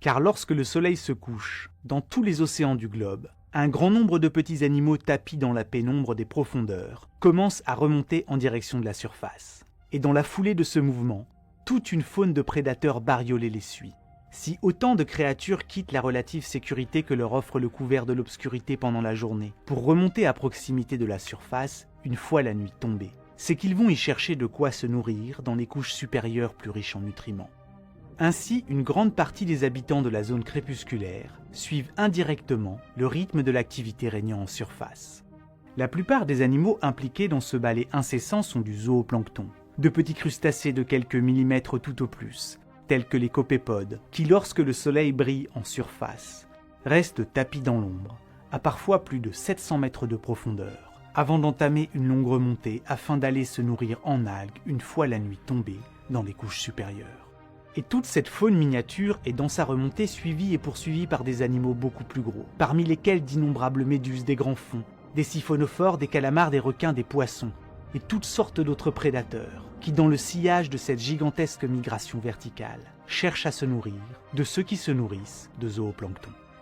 car lorsque le soleil se couche, dans tous les océans du globe, un grand nombre de petits animaux tapis dans la pénombre des profondeurs commencent à remonter en direction de la surface. Et dans la foulée de ce mouvement, toute une faune de prédateurs bariolés les suit. Si autant de créatures quittent la relative sécurité que leur offre le couvert de l'obscurité pendant la journée pour remonter à proximité de la surface une fois la nuit tombée, c'est qu'ils vont y chercher de quoi se nourrir dans les couches supérieures plus riches en nutriments. Ainsi, une grande partie des habitants de la zone crépusculaire suivent indirectement le rythme de l'activité régnant en surface. La plupart des animaux impliqués dans ce balai incessant sont du zooplancton, de petits crustacés de quelques millimètres tout au plus, tels que les copépodes, qui lorsque le soleil brille en surface, restent tapis dans l'ombre, à parfois plus de 700 mètres de profondeur, avant d'entamer une longue remontée afin d'aller se nourrir en algues une fois la nuit tombée dans les couches supérieures. Et toute cette faune miniature est dans sa remontée suivie et poursuivie par des animaux beaucoup plus gros, parmi lesquels d'innombrables méduses des grands fonds, des siphonophores, des calamars, des requins, des poissons, et toutes sortes d'autres prédateurs, qui dans le sillage de cette gigantesque migration verticale, cherchent à se nourrir de ceux qui se nourrissent de zooplancton.